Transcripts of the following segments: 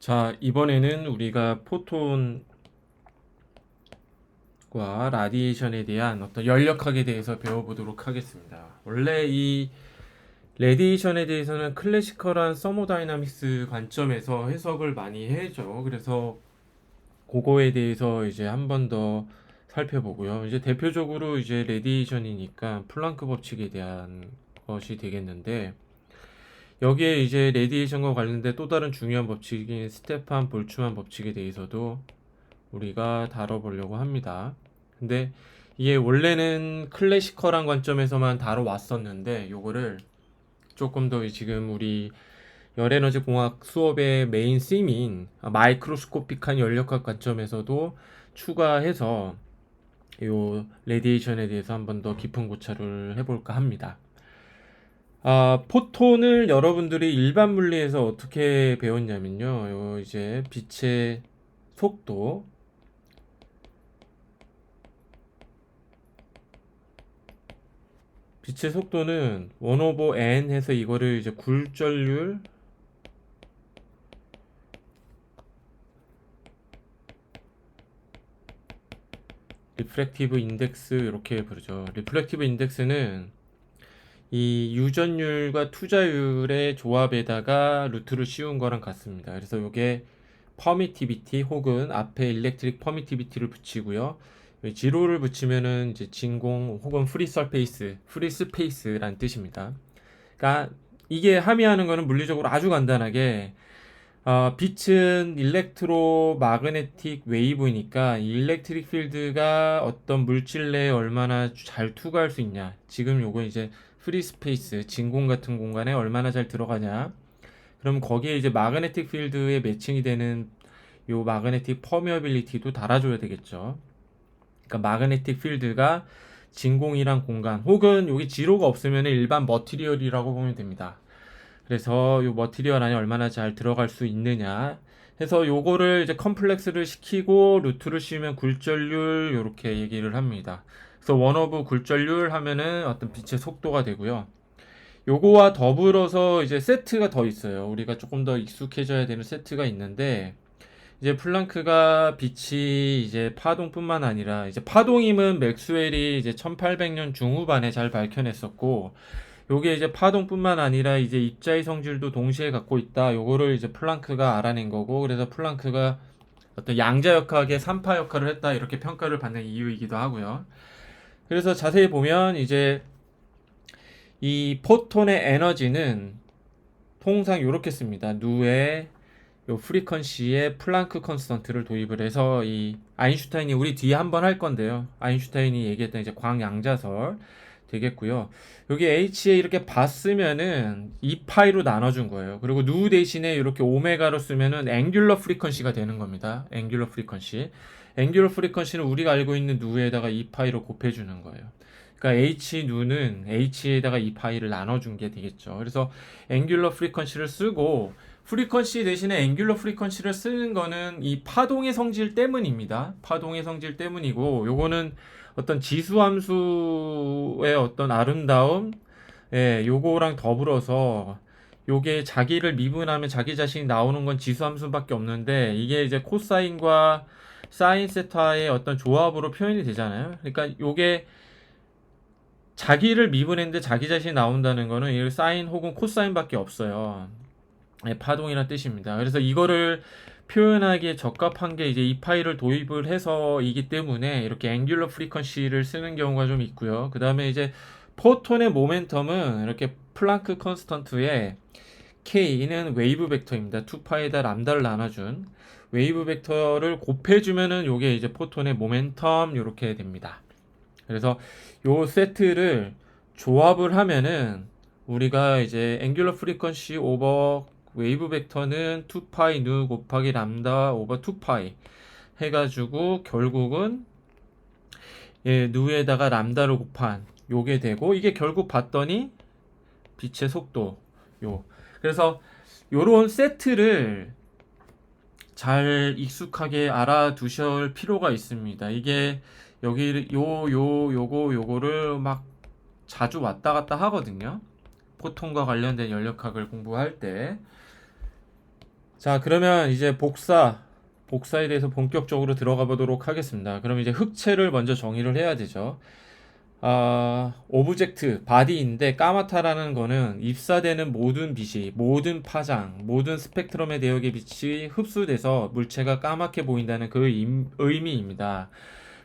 자, 이번에는 우리가 포톤과 라디에이션에 대한 어떤 연력학에 대해서 배워보도록 하겠습니다. 원래 이 레디에이션에 대해서는 클래시컬한 서모다이나믹스 관점에서 해석을 많이 해죠. 그래서 그거에 대해서 이제 한 번 더 살펴보고요. 이제 대표적으로 이제 레디에이션이니까 플랑크 법칙에 대한 것이 되겠는데, 여기에 이제 레디에이션과 관련된 또 다른 중요한 법칙인 스테판 볼츠만 법칙에 대해서도 우리가 다뤄보려고 합니다. 근데 이게 원래는 클래시컬한 관점에서만 다뤄왔었는데 요거를 조금 더 지금 우리 열에너지 공학 수업의 메인 씀인 마이크로스코픽한 연력학 관점에서도 추가해서 요 레디에이션에 대해서 한번 더 깊은 고찰을 해볼까 합니다. 포톤을 여러분들이 일반 물리에서 어떻게 배웠냐면요. 요 이제 빛의 속도, 빛의 속도는 1 오버 n 해서 이거를 이제 굴절률 리프렉티브 인덱스 이렇게 부르죠. 리프렉티브 인덱스는 이 유전율과 투자율의 조합에다가 루트를 씌운 거랑 같습니다. 그래서 이게 퍼미티비티 혹은 앞에 일렉트릭 퍼미티비티를 붙이고요. 지로를 붙이면은 이제 진공 혹은 프리 서페이스, 프리 스페이스란 뜻입니다. 그러니까 이게 함의하는 거는 물리적으로 아주 간단하게 빛은 일렉트로 마그네틱 웨이브니까 이 일렉트릭 필드가 어떤 물질 내에 얼마나 잘 투과할 수 있냐. 지금 요거 이제 프리 스페이스, 진공 같은 공간에 얼마나 잘 들어가냐. 그럼 거기에 이제 마그네틱 필드에 매칭이 되는 요 마그네틱 퍼미어빌리티도 달아줘야 되겠죠. 그러니까 마그네틱 필드가 진공이란 공간 혹은 여기 지로가 없으면 일반 머티리얼이라고 보면 됩니다. 그래서 요 머티리얼 안에 얼마나 잘 들어갈 수 있느냐 해서 요거를 이제 컴플렉스를 시키고 루트를 씌우면 굴절률 요렇게 얘기를 합니다. 그래서 원오브 굴절률 하면은 어떤 빛의 속도가 되고요. 요거와 더불어서 이제 세트가 더 있어요. 우리가 조금 더 익숙해져야 되는 세트가 있는데 이제 플랑크가 빛이 이제 파동뿐만 아니라 이제 파동임은 맥스웰이 이제 1800년 중후반에 잘 밝혀냈었고 요게 이제 파동뿐만 아니라 이제 입자의 성질도 동시에 갖고 있다. 요거를 이제 플랑크가 알아낸 거고 그래서 플랑크가 어떤 양자역학의 3파 역할을 했다. 이렇게 평가를 받는 이유이기도 하고요. 그래서 자세히 보면 이제 이 포톤의 에너지는 통상 이렇게 씁니다. 누에 요 프리퀀시에 플랑크 컨스턴트를 도입을 해서 이 아인슈타인이 우리 뒤에 한번 할 건데요. 아인슈타인이 얘기했던 이제 광양자설 되겠고요. 여기 HA 이렇게 봤으면은 2파이로 나눠준 거예요. 그리고 누 대신에 이렇게 오메가로 쓰면은 앵귤러 프리퀀시가 되는 겁니다. 앵귤러 프리퀀시. 앵귤러 프리퀀시는 우리가 알고 있는 누에다가 2파이로 곱해주는 거예요. 그러니까 H 누는 H에다가 2파이를 나눠준 게 되겠죠. 그래서 앵귤러 프리퀀시를 쓰고 프리퀀시 대신에 앵귤러 프리퀀시를 쓰는 거는 이 파동의 성질 때문입니다. 파동의 성질 때문이고 요거는 어떤 지수함수의 어떤 아름다움 요거랑 더불어서 요게 자기를 미분하면 자기 자신이 나오는 건 지수함수밖에 없는데 이게 이제 코사인과 사인 세타의 어떤 조합으로 표현이 되잖아요. 그러니까 요게 자기를 미분했는데 자기 자신이 나온다는 거는 이 사인 혹은 코사인밖에 없어요. 파동이란 뜻입니다. 그래서 이거를 표현하기에 적합한 게 이제 이 파이를 도입을 해서이기 때문에 이렇게 앵귤러 프리퀀시를 쓰는 경우가 좀 있고요. 그 다음에 이제 포톤의 모멘텀은 이렇게 플랑크 컨스턴트에 K는 웨이브 벡터입니다. 2파에다 람다를 나눠준 웨이브 벡터를 곱해주면은 요게 이제 포톤의 모멘텀 이렇게 됩니다. 그래서 요 세트를 조합을 하면은 우리가 이제 앵귤러 프리퀀시 오버 웨이브 벡터는 2파이 누 곱하기 람다 오버 2파이 해가지고 결국은 누에다가 람다를 곱한 요게 되고 이게 결국 봤더니 빛의 속도 요 그래서 요런 세트를 잘 익숙하게 알아두실 필요가 있습니다. 이게 여기 요거를 막 자주 왔다 갔다 하거든요. 포톤과 관련된 연력학을 공부할 때. 자, 그러면 이제 복사에 대해서 본격적으로 들어가 보도록 하겠습니다. 그럼 이제 흑채를 먼저 정의를 해야 되죠. 오브젝트, 바디인데 까마타라는 거는 입사되는 모든 빛이, 모든 파장, 모든 스펙트럼의 대역의 빛이 흡수돼서 물체가 까맣게 보인다는 그 의미입니다.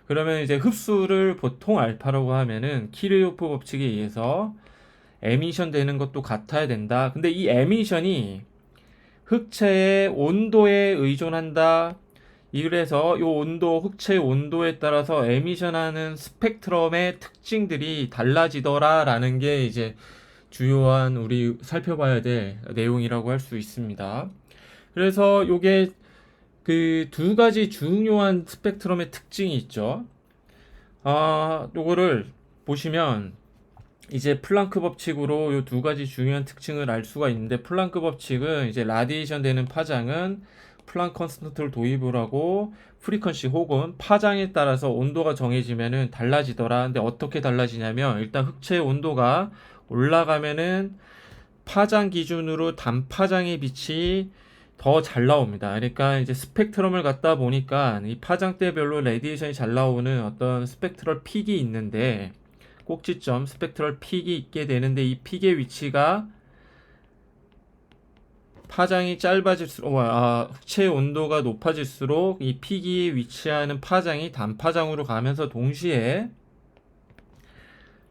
그러면 이제 흡수를 보통 알파라고 하면은 키르요프 법칙에 의해서 에미션 되는 것도 같아야 된다. 근데 이 에미션이 흑체의 온도에 의존한다. 이래서 이 온도, 흑체의 온도에 따라서 에미션하는 스펙트럼의 특징들이 달라지더라라는 게 이제 주요한 우리 살펴봐야 될 내용이라고 할 수 있습니다. 그래서 요게 그 두 가지 중요한 스펙트럼의 특징이 있죠. 요거를 보시면 이제 플랑크 법칙으로 요 두 가지 중요한 특징을 알 수가 있는데, 플랑크 법칙은 이제 라디에이션 되는 파장은 플랑크 컨스턴트를 도입을 하고 프리퀀시 혹은 파장에 따라서 온도가 정해지면은 달라지더라. 근데 어떻게 달라지냐면, 일단 흑체의 온도가 올라가면은 파장 기준으로 단파장의 빛이 더 잘 나옵니다. 그러니까 이제 스펙트럼을 갖다 보니까 이 파장대별로 레디에이션이 잘 나오는 어떤 스펙트럴 픽이 있는데, 꼭지점 스펙트럴 픽이 있게 되는데, 이 픽의 위치가 파장이 짧아질수록 흑체의 온도가 높아질수록 이 픽이 위치하는 파장이 단파장으로 가면서 동시에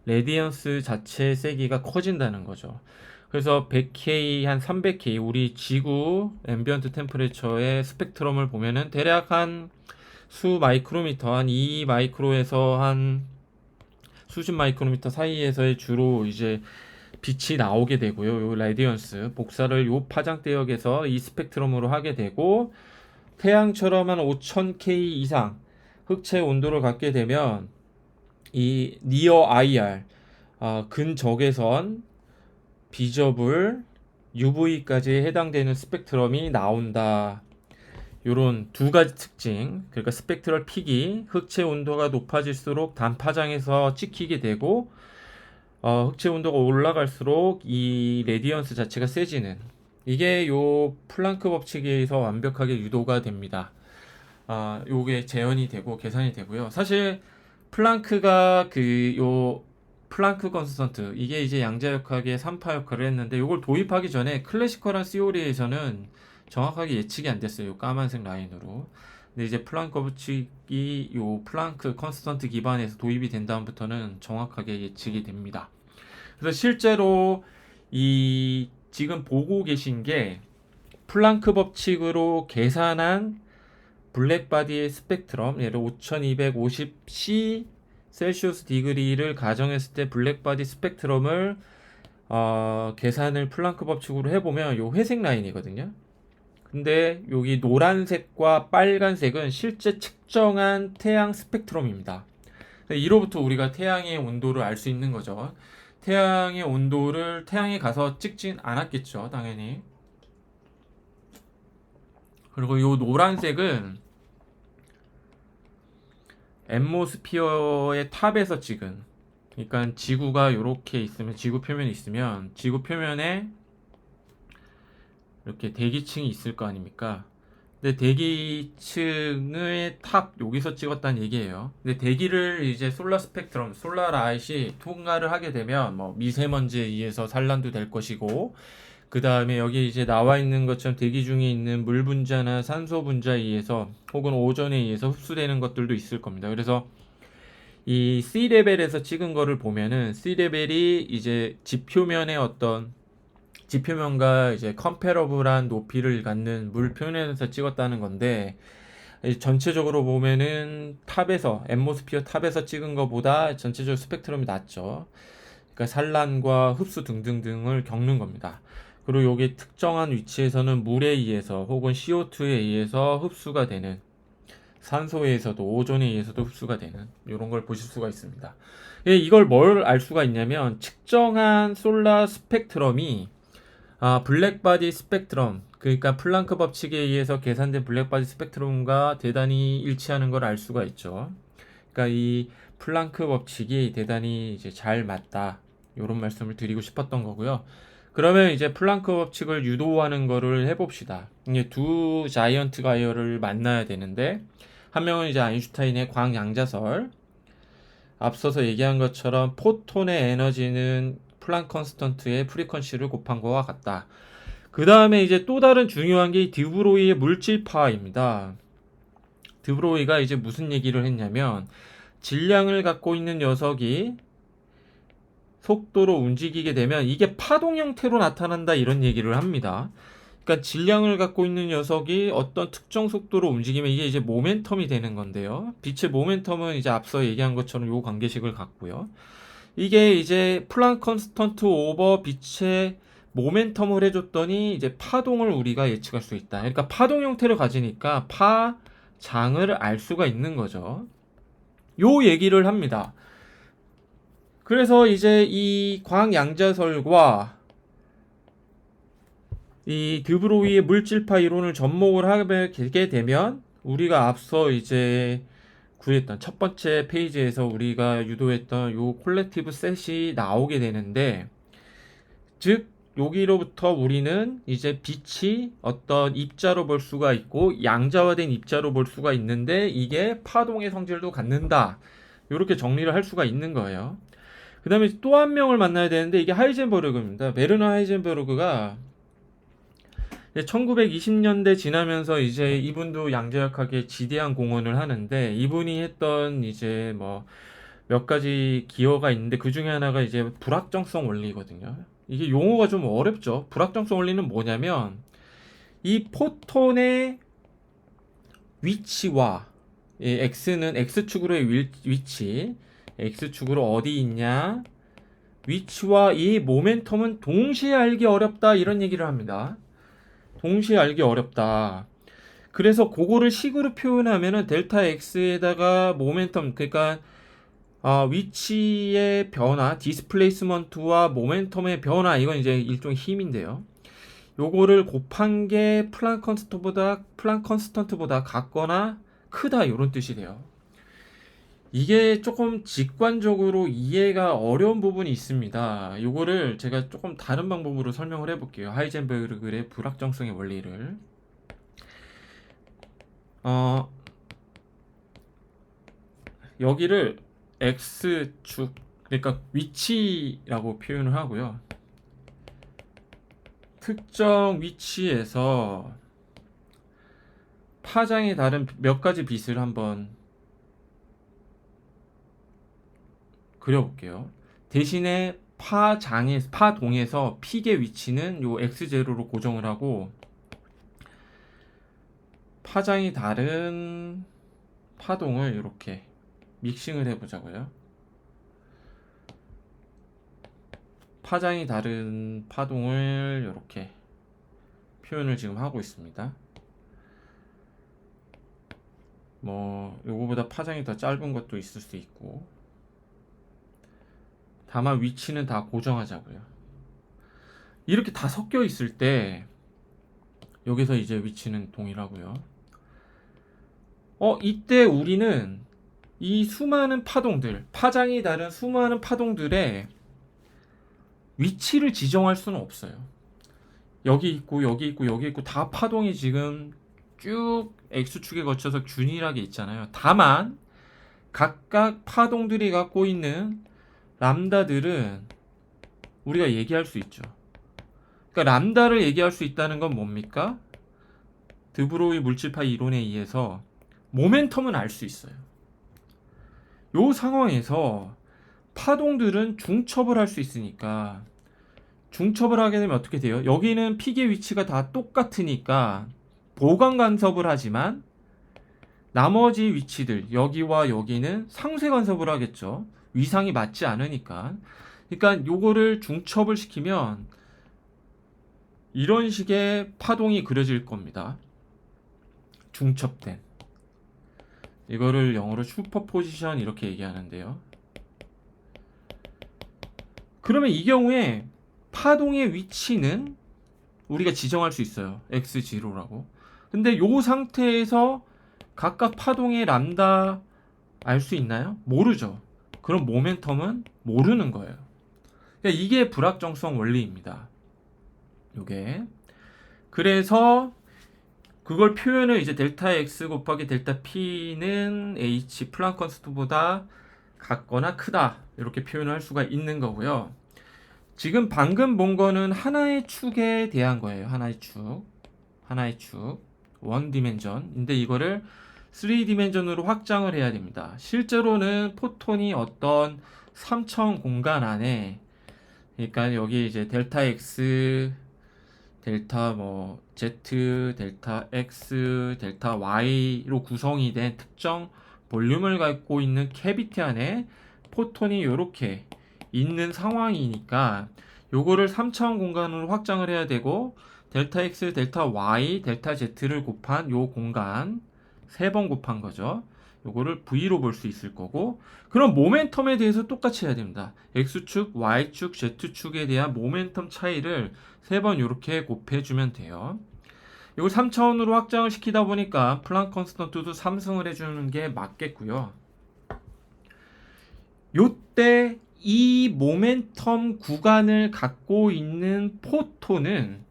레디언스 자체의 세기가 커진다는 거죠. 그래서 100K 한 300K 우리 지구 앰비언트 템퍼레처의 스펙트럼을 보면은 대략 한 수 마이크로미터, 한 2 마이크로에서 한 수십 마이크로미터 사이에서의 주로 이제 빛이 나오게 되고요. 요 레디언스 복사를 요 파장대역에서 이 스펙트럼으로 하게 되고, 태양처럼 한 5000K 이상 흑체 온도를 갖게 되면 이 니어 IR 근적외선 비저블 UV까지 해당되는 스펙트럼이 나온다. 요런 두 가지 특징, 그러니까 스펙트럴 픽이 흑체 온도가 높아질수록 단파장에서 찍히게 되고, 흑체 온도가 올라갈수록 이 레디언스 자체가 세지는, 이게 요 플랑크 법칙에 의해서 완벽하게 유도가 됩니다. 요게 재현이 되고 계산이 되고요. 사실 플랑크가 요 플랑크 컨스턴트, 이게 이제 양자역학의 3파 역할을 했는데, 요걸 도입하기 전에 클래시컬한 시오리에서는 정확하게 예측이 안 됐어요. 요 까만색 라인으로. 근데 이제 플랑크 법칙이 요 플랑크 컨스턴트 기반에서 도입이 된 다음부터는 정확하게 예측이 됩니다. 그래서 실제로 이 지금 보고 계신 게 플랑크 법칙으로 계산한 블랙바디의 스펙트럼, 예를 5250C 셀시우스 디그리를 가정했을 때 블랙바디 스펙트럼을 계산을 플랑크 법칙으로 해보면 요 회색 라인이거든요. 근데 여기 노란색과 빨간색은 실제 측정한 태양 스펙트럼입니다. 이로부터 우리가 태양의 온도를 알 수 있는 거죠. 태양의 온도를 태양에 가서 찍진 않았겠죠, 당연히. 그리고 이 노란색은 앰모스피어의 탑에서 찍은, 그러니까 지구가 이렇게 있으면, 지구 표면이 있으면 지구 표면에 이렇게 대기층이 있을 거 아닙니까? 근데 대기층의 탑 여기서 찍었다는 얘기예요. 근데 대기를 이제 솔라 스펙트럼, 솔라 라이트이 통과를 하게 되면 뭐 미세먼지에 의해서 산란도 될 것이고, 그 다음에 여기 이제 나와 있는 것처럼 대기 중에 있는 물 분자나 산소 분자에 의해서 혹은 오존에 의해서 흡수되는 것들도 있을 겁니다. 그래서 이 C레벨에서 찍은 거를 보면은 C레벨이 이제 지표면의 어떤 지표면과 이제 컴패러블한 높이를 갖는 물 표면에서 찍었다는 건데, 전체적으로 보면은 탑에서, 앰모스피어 탑에서 찍은 것보다 전체적으로 스펙트럼이 낮죠. 그러니까 산란과 흡수 등등등을 겪는 겁니다. 그리고 여기 특정한 위치에서는 물에 의해서 혹은 CO2에 의해서 흡수가 되는, 산소에 의해서도 오존에 의해서도 흡수가 되는, 이런 걸 보실 수가 있습니다. 이걸 뭘 알 수가 있냐면, 측정한 솔라 스펙트럼이 블랙바디 스펙트럼, 그러니까 플랑크 법칙에 의해서 계산된 블랙바디 스펙트럼과 대단히 일치하는 걸 알 수가 있죠. 그러니까 이 플랑크 법칙이 대단히 이제 잘 맞다, 이런 말씀을 드리고 싶었던 거고요. 그러면 이제 플랑크 법칙을 유도하는 거를 해봅시다. 이게 두 자이언트 가이어를 만나야 되는데, 한 명은 이제 아인슈타인의 광양자설, 앞서서 얘기한 것처럼 포톤의 에너지는 플랑크 컨스턴트의 프리퀀시를 곱한 것과 같다. 그 다음에 이제 또 다른 중요한 게 드브로이의 물질파입니다. 드브로이가 이제 무슨 얘기를 했냐면, 질량을 갖고 있는 녀석이 속도로 움직이게 되면 이게 파동 형태로 나타난다, 이런 얘기를 합니다. 그러니까 질량을 갖고 있는 녀석이 어떤 특정 속도로 움직이면 이게 이제 모멘텀이 되는 건데요. 빛의 모멘텀은 이제 앞서 얘기한 것처럼 요 관계식을 갖고요. 이게 이제 플랑크 컨스턴트 오버 빛의 모멘텀을 해줬더니 이제 파동을 우리가 예측할 수 있다. 그러니까 파동 형태를 가지니까 파장을 알 수가 있는 거죠. 요 얘기를 합니다. 그래서 이제 이 광양자설과 이 드브로이의 물질파 이론을 접목을 하게 되면 우리가 앞서 이제 구했던 첫 번째 페이지에서 우리가 유도했던 요 콜렉티브 셋이 나오게 되는데, 즉 여기로부터 우리는 이제 빛이 어떤 입자로 볼 수가 있고 양자화된 입자로 볼 수가 있는데 이게 파동의 성질도 갖는다, 이렇게 정리를 할 수가 있는 거예요. 그 다음에 또 한 명을 만나야 되는데 이게 하이젠버그입니다. 베르너 하이젠버그가 1920년대 지나면서 이제 이분도 양자역학에 지대한 공헌을 하는데, 이분이 했던 이제 뭐 몇 가지 기여가 있는데 그 중에 하나가 이제 불확정성 원리거든요. 이게 용어가 좀 어렵죠. 불확정성 원리는 뭐냐면 이 포톤의 위치와 x는 x축으로의 위치, x축으로 어디 있냐, 위치와 이 모멘텀은 동시에 알기 어렵다, 이런 얘기를 합니다. 동시에 알기 어렵다. 그래서 그거를 식으로 표현하면은 델타 x에다가 모멘텀, 그러니까 위치의 변화, 디스플레이스먼트와 모멘텀의 변화, 이건 이제 일종의 힘인데요. 요거를 곱한 게 플랑크 컨스턴트보다 같거나 크다, 이런 뜻이 돼요. 이게 조금 직관적으로 이해가 어려운 부분이 있습니다. 요거를 제가 조금 다른 방법으로 설명을 해볼게요. 하이젠베르그의 불확정성의 원리를. 여기를 x축, 그러니까 위치라고 표현을 하고요. 특정 위치에서 파장이 다른 몇 가지 빛을 한번 그려볼게요. 대신에 파동에서 픽의 위치는 요 x0로 고정을 하고, 파장이 다른 파동을 이렇게 믹싱을 해보자고요. 파장이 다른 파동을 이렇게 표현을 지금 하고 있습니다. 뭐 요거보다 파장이 더 짧은 것도 있을 수 있고, 다만 위치는 다 고정하자고요. 이렇게 다 섞여 있을 때 여기서 이제 위치는 동일하고요. 이때 우리는 이 수많은 파동들, 파장이 다른 수많은 파동들의 위치를 지정할 수는 없어요. 여기 있고 여기 있고 여기 있고 다 파동이 지금 쭉 X축에 거쳐서 균일하게 있잖아요. 다만 각각 파동들이 갖고 있는 람다들은 우리가 얘기할 수 있죠. 그러니까 람다를 얘기할 수 있다는 건 뭡니까? 드브로이 물질파 이론에 의해서 모멘텀은 알 수 있어요. 요 상황에서 파동들은 중첩을 할 수 있으니까, 중첩을 하게 되면 어떻게 돼요? 여기는 픽의 위치가 다 똑같으니까 보강 간섭을 하지만 나머지 위치들, 여기와 여기는 상쇄 간섭을 하겠죠. 위상이 맞지 않으니까. 그러니까 요거를 중첩을 시키면 이런 식의 파동이 그려질 겁니다. 중첩된. 이거를 영어로 슈퍼포지션 이렇게 얘기하는데요. 그러면 이 경우에 파동의 위치는 우리가 지정할 수 있어요. x0라고. 근데 요 상태에서 각각 파동의 람다 알 수 있나요? 모르죠. 그럼 모멘텀은 모르는 거예요. 그러니까 이게 불확정성 원리입니다. 요게. 그래서 그걸 표현을 이제 델타 x 곱하기 델타 p는 h 플랑크 컨스트보다 같거나 크다 이렇게 표현을 할 수가 있는 거고요. 지금 방금 본 거는 하나의 축에 대한 거예요. 하나의 축, 원 디멘전인데 이거를 3디멘전으로 확장을 해야 됩니다. 실제로는 포톤이 어떤 3차원 공간 안에, 그러니까 여기 이제 델타 x, 델타 z, 델타 x, 델타 y로 구성이 된 특정 볼륨을 갖고 있는 캐비티 안에 포톤이 이렇게 있는 상황이니까 요거를 3차원 공간으로 확장을 해야 되고, 델타 x, 델타 y, 델타 z를 곱한 요 공간 3번 곱한 거죠. 요거를 v로 볼 수 있을 거고, 그럼 모멘텀에 대해서 똑같이 해야 됩니다. x축, y축, z축에 대한 모멘텀 차이를 3번 이렇게 곱해주면 돼요. 이걸 3차원으로 확장을 시키다 보니까 플랑크 컨스턴트도 3승을 해주는 게 맞겠고요. 요때 이 모멘텀 구간을 갖고 있는 포톤은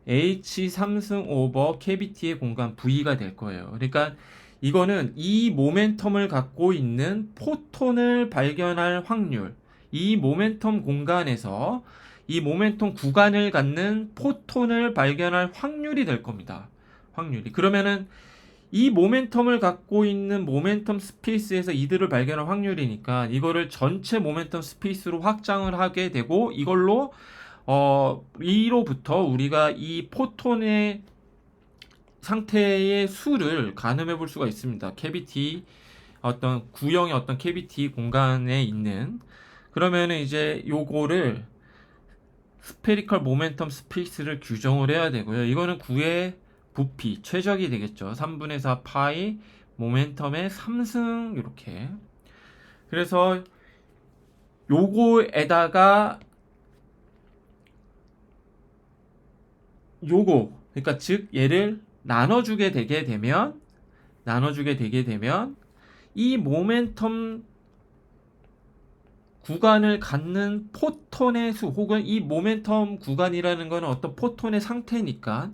h 3승 오버 캐비티의 공간 v가 될 거예요. 그러니까 이거는 이 모멘텀을 갖고 있는 포톤을 발견할 확률, 이 모멘텀 공간에서 이 모멘텀 구간을 갖는 포톤을 발견할 확률이 될 겁니다. 확률이. 그러면은 이 모멘텀을 갖고 있는 모멘텀 스페이스에서 이들을 발견할 확률이니까 이거를 전체 모멘텀 스페이스로 확장을 하게 되고, 이걸로 이로부터 우리가 이 포톤의 상태의 수를 가늠해 볼 수가 있습니다. 캐비티, 어떤 구형의 어떤 캐비티 공간에 있는. 그러면은 이제 요거를 스페리컬 모멘텀 스페이스를 규정을 해야 되고요. 이거는 9의 부피 최적이 되겠죠. 3분의 4 파이 모멘텀의 3승 이렇게. 그래서 요거에다가 요거, 그러니까 즉 얘를 나눠주게 되게 되면 이 모멘텀 구간을 갖는 포톤의 수, 혹은 이 모멘텀 구간이라는 것은 어떤 포톤의 상태니까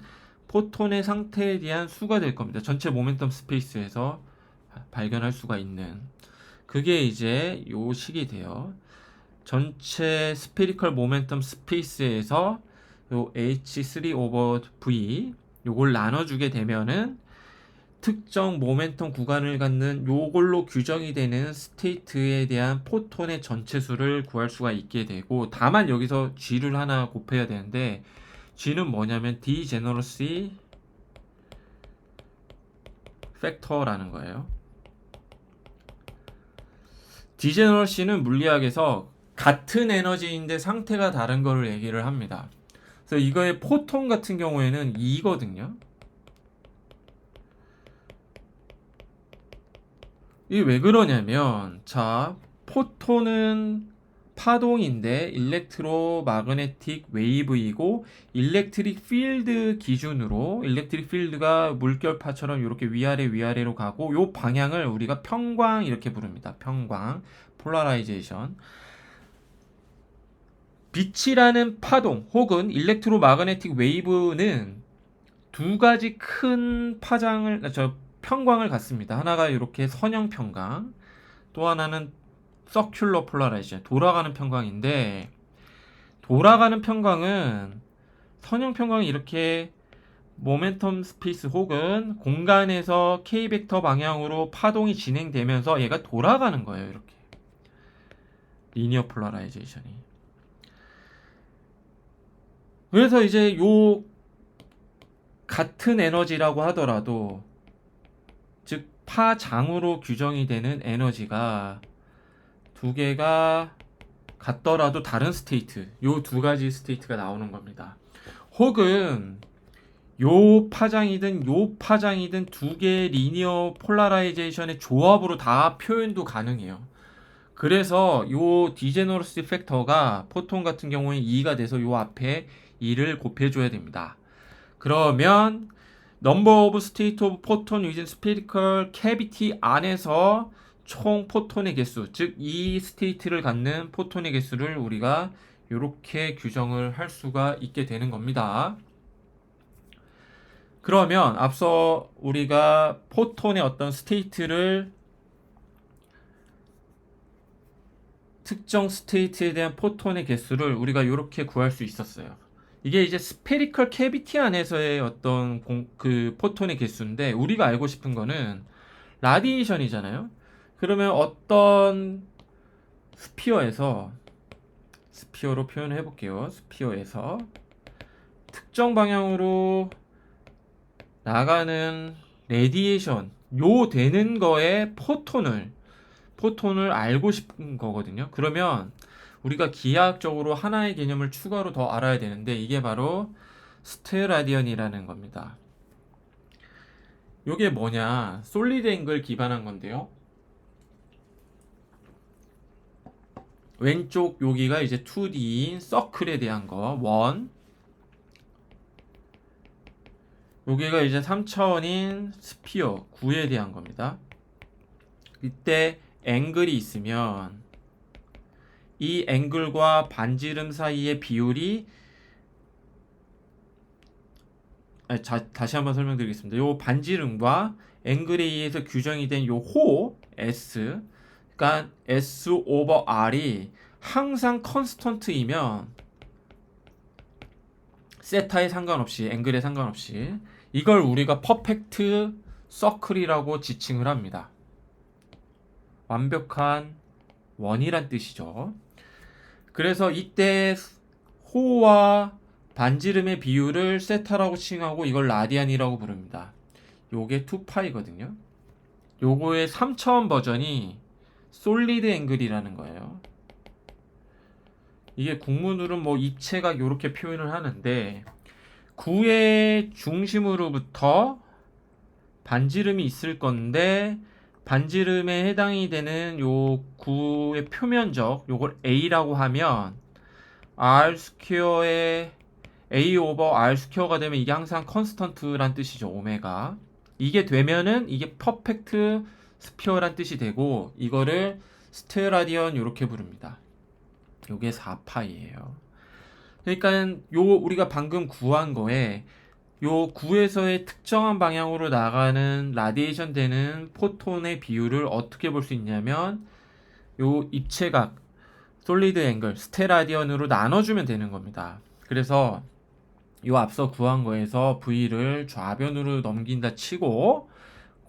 포톤의 상태에 대한 수가 될 겁니다. 전체 모멘텀 스페이스에서 발견할 수가 있는. 그게 이제 요 식이 돼요. 전체 스페리컬 모멘텀 스페이스에서 요 h3 오버 v 요걸 나눠주게 되면은 특정 모멘텀 구간을 갖는 요걸로 규정이 되는 스테이트에 대한 포톤의 전체 수를 구할 수가 있게 되고, 다만 여기서 g를 하나 곱해야 되는데, g는 뭐냐면 degeneracy factor라는 거예요. degeneracy는 물리학에서 같은 에너지인데 상태가 다른 거를 얘기를 합니다. 그래서 이거의 포톤 같은 경우에는 2거든요. 이게 왜 그러냐면, 자, 포톤은 파동인데 일렉트로 마그네틱 웨이브이고, 일렉트릭 필드 기준으로 일렉트릭 필드가 물결파처럼 이렇게 위아래로 가고, 요 방향을 우리가 평광 이렇게 부릅니다. 평광, 폴라라이제이션. 빛이라는 파동 혹은 일렉트로 마그네틱 웨이브는 두 가지 큰 평광을 갖습니다. 하나가 이렇게 선형 평광, 또 하나는 서큘러 폴라라이제이션, 돌아가는 평광인데, 돌아가는 평광은 선형 평광이 이렇게 모멘텀 스페이스 혹은 공간에서 k 벡터 방향으로 파동이 진행되면서 얘가 돌아가는 거예요. 이렇게 리니어 폴라라이제이션이. 그래서 이제 요 같은 에너지라고 하더라도, 즉 파장으로 규정이 되는 에너지가 두 개가 같더라도 다른 스테이트, 요 두 가지 스테이트가 나오는 겁니다. 혹은 요 파장이든 두 개의 리니어 폴라라이제이션의 조합으로 다 표현도 가능해요. 그래서 요 디제너러시 팩터가 포톤 같은 경우에 2가 돼서 요 앞에 2를 곱해줘야 됩니다. 그러면 number of state of photon within spherical cavity 안에서 총 포톤의 개수, 즉 이 스테이트를 갖는 포톤의 개수를 우리가 이렇게 규정을 할 수가 있게 되는 겁니다. 그러면 앞서 우리가 포톤의 어떤 스테이트를 특정 스테이트에 대한 포톤의 개수를 우리가 이렇게 구할 수 있었어요. 이게 이제 스페리컬 캐비티 안에서의 어떤 그 포톤의 개수인데 우리가 알고 싶은 거는 라디에이션이잖아요. 그러면 어떤 스피어로 표현해 볼게요. 스피어에서 특정 방향으로 나가는 레디에이션 요 되는 거에 포톤을 알고 싶은 거거든요. 그러면 우리가 기하학적으로 하나의 개념을 추가로 더 알아야 되는데 이게 바로 스테라디언이라는 겁니다. 요게 뭐냐? 솔리드 앵글 기반한 건데요. 왼쪽 여기가 이제 2D인 서클에 대한 거 1, 여기가 이제 3차원인 스피어 9에 대한 겁니다. 이때 앵글이 있으면 이 앵글과 반지름 사이의 비율이 다시 한번 설명드리겠습니다. 요 반지름과 앵글에 의해서 규정이 된 요 호 S, 그러니까 S 오버 R이 항상 컨스턴트이면 세타에 상관없이 앵글에 상관없이 이걸 우리가 퍼펙트 서클이라고 지칭을 합니다. 완벽한 원이란 뜻이죠. 그래서 이때 호와 반지름의 비율을 세타라고 칭하고 이걸 라디안이라고 부릅니다. 요게 2파이거든요. 요거의 3차원 버전이 솔리드 앵글이라는 거예요. 이게 국문으로는 뭐 입체각 요렇게 표현을 하는데 9의 중심으로부터 반지름이 있을 건데 반지름에 해당이 되는 요 9의 표면적 요걸 A라고 하면 R 스퀘어의 A 오버 R 스퀘어가 되면 이게 항상 컨스턴트란 뜻이죠. 오메가. 이게 되면은 이게 퍼펙트 스피어란 뜻이 되고 이거를 스테라디언 이렇게 부릅니다. 요게 4파이예요. 그러니까 요 우리가 방금 구한 거에 요 9에서의 특정한 방향으로 나가는 라디에이션 되는 포톤의 비율을 어떻게 볼 수 있냐면 요 입체각 솔리드 앵글 스테라디언으로 나눠주면 되는 겁니다. 그래서 요 앞서 구한 거에서 V를 좌변으로 넘긴다 치고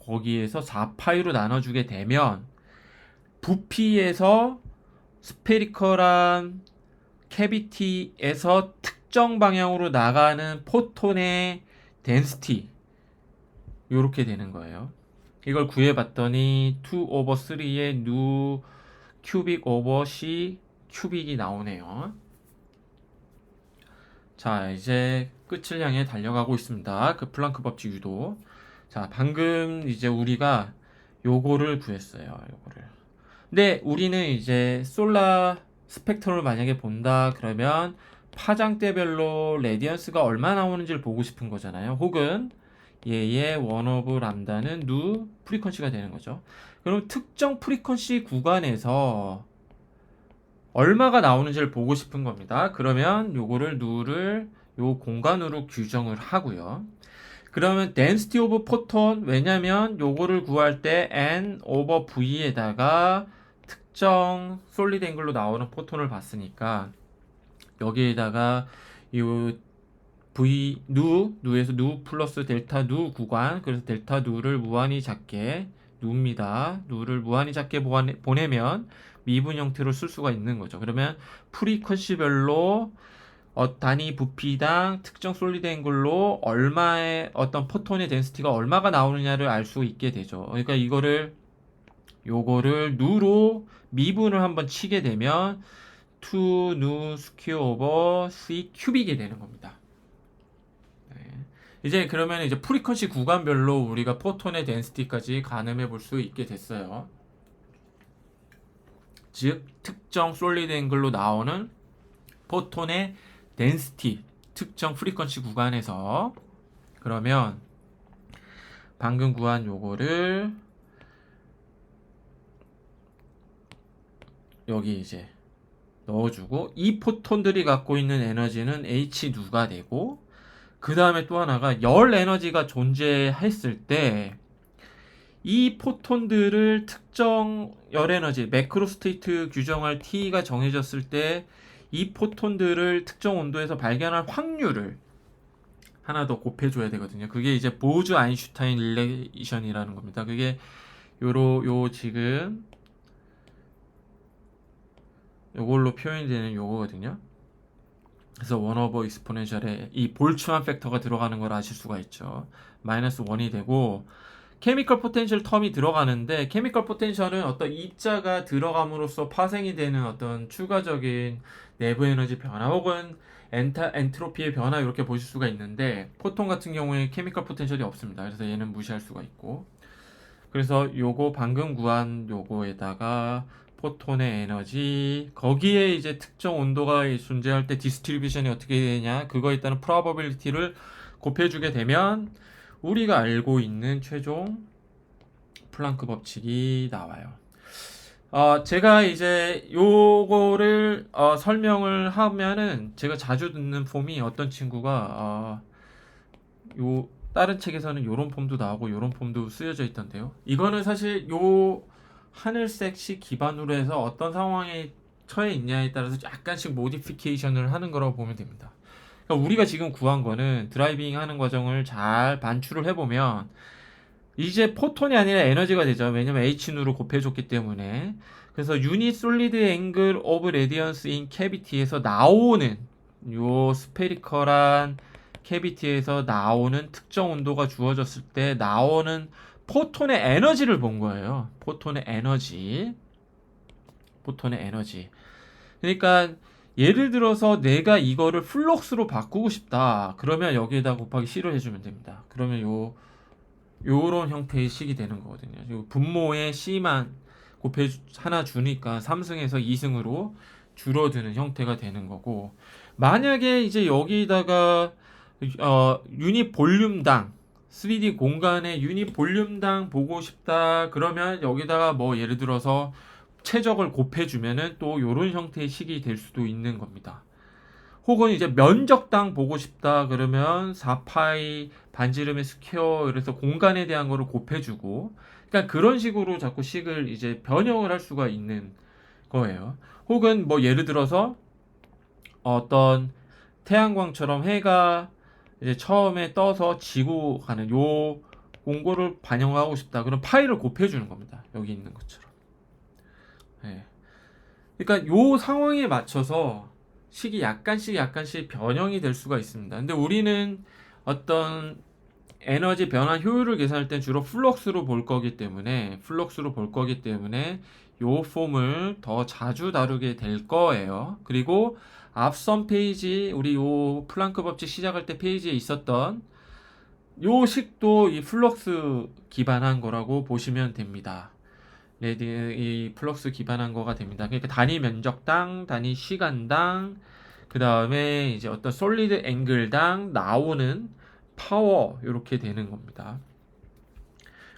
거기에서 4파이로 나눠주게 되면 부피에서 스페리컬한 캐비티에서 특정 방향으로 나가는 포톤의 덴시티 요렇게 되는 거예요. 이걸 구해봤더니 2 오버 3의 누 큐빅 오버 C 큐빅이 나오네요. 자, 이제 끝을 향해 달려가고 있습니다. 그 플랑크 법칙 유도. 자, 방금 이제 우리가 요거를 구했어요. 요거를. 근데 우리는 이제 솔라 스펙트럼을 만약에 본다 그러면 파장대별로 레디언스가 얼마 나오는지를 보고 싶은 거잖아요. 혹은 얘의 원 오브 람다는 누 프리퀀시가 되는 거죠. 그럼 특정 프리퀀시 구간에서 얼마가 나오는지를 보고 싶은 겁니다. 그러면 요거를 누를 요 공간으로 규정을 하고요. 그러면 density of photon 왜냐면 요거를 구할 때 n over v에다가 특정 솔리드 앵글로 나오는 포톤을 봤으니까 여기에다가 요 v 누에서 누 플러스 델타 누 구간 그래서 델타 누를 무한히 작게 누입니다. 누를 무한히 작게 보내면 미분 형태로 쓸 수가 있는 거죠. 그러면 프리퀀시별로 단위 부피당 특정 솔리드 앵글로 얼마의 어떤 포톤의 덴시티가 얼마가 나오느냐를 알 수 있게 되죠. 그러니까 요거를 누로 미분을 한번 치게 되면 2 누 스퀘어 오버 C 큐빅이 되는 겁니다. 네. 이제 그러면 이제 프리퀀시 구간별로 우리가 포톤의 덴시티까지 가늠해 볼 수 있게 됐어요. 즉 특정 솔리드 앵글로 나오는 포톤의 덴시티 특정 프리퀀시 구간에서 그러면 방금 구한 요거를 여기 이제 넣어주고 이 포톤들이 갖고 있는 에너지는 H누가 되고 그 다음에 또 하나가 열 에너지가 존재했을 때 이 포톤들을 특정 열 에너지 매크로 스테이트 규정할 T가 정해졌을 때 이 포톤들을 특정 온도에서 발견할 확률을 하나 더 곱해줘야 되거든요. 그게 이제 보즈 아인슈타인 릴레이션이라는 겁니다. 그게 요 지금 요걸로 표현되는 요거거든요. 그래서 1 오버 익스포넨셜에 이 볼츠만 팩터가 들어가는 걸 아실 수가 있죠. 마이너스 1이 되고 케미컬 포텐셜 텀이 들어가는데 케미컬 포텐셜은 어떤 입자가 들어감으로써 파생이 되는 어떤 추가적인 내부 에너지 변화 혹은 엔트로피의 변화 이렇게 보실 수가 있는데 포톤 같은 경우에 케미컬 포텐셜이 없습니다. 그래서 얘는 무시할 수가 있고 그래서 요거 방금 구한 요거에다가 포톤의 에너지 거기에 이제 특정 온도가 존재할 때 디스트리뷰션이 어떻게 되냐 그거에 따른 프로버빌리티를 곱해주게 되면 우리가 알고 있는 최종 플랑크 법칙이 나와요. 제가 이제 요거를 설명을 하면은 제가 자주 듣는 폼이 어떤 친구가 요 다른 책에서는 요런 폼도 나오고 요런 폼도 쓰여져 있던데요. 이거는 사실 요 하늘색시 기반으로 해서 어떤 상황에 처해 있냐에 따라서 약간씩 모디피케이션을 하는 거라고 보면 됩니다. 그러니까 우리가 지금 구한 거는 드라이빙 하는 과정을 잘 반출을 해보면 이제 포톤이 아니라 에너지가 되죠. 왜냐면 H누로 곱해줬기 때문에. 그래서 유닛 솔리드 앵글 오브 레디언스 인 캐비티에서 나오는 요 스페리컬한 캐비티에서 나오는 특정 온도가 주어졌을 때 나오는 포톤의 에너지를 본 거예요. 포톤의 에너지. 그러니까 예를 들어서 내가 이거를 플럭스로 바꾸고 싶다. 그러면 여기에다 곱하기 C를 해주면 됩니다. 그러면 요런 형태의 식이 되는 거거든요. 요 분모에 C만 곱해 하나 주니까 3승에서 2승으로 줄어드는 형태가 되는 거고 만약에 이제 여기다가 유닛 볼륨당 3D 공간의 유닛 볼륨당 보고 싶다 그러면 여기다가 뭐 예를 들어서 최적을 곱해주면은 또 요런 형태의 식이 될 수도 있는 겁니다. 혹은 이제 면적당 보고 싶다 그러면 4파이 반지름의 스퀘어 그래서 공간에 대한 거를 곱해주고 그러니까 그런 식으로 자꾸 식을 이제 변형을 할 수가 있는 거예요. 혹은 뭐 예를 들어서 어떤 태양광처럼 해가 이제 처음에 떠서 지고 가는 요 공고를 반영하고 싶다. 그럼 파이를 곱해주는 겁니다. 여기 있는 것처럼. 네. 그러니까 요 상황에 맞춰서 식이 약간씩 변형이 될 수가 있습니다. 근데 우리는 어떤 에너지 변화 효율을 계산할 때 주로 플럭스로 볼 거기 때문에 요 폼을 더 자주 다루게 될 거예요. 그리고 앞선 페이지 우리 요 플랑크 법칙 시작할 때 페이지에 있었던 요 식도 이 플럭스 기반한 거라고 보시면 됩니다. 이 플럭스 기반한 거가 됩니다. 그러니까 단위 면적당, 단위 시간당, 그 다음에 이제 어떤 솔리드 앵글당 나오는 파워 이렇게 되는 겁니다.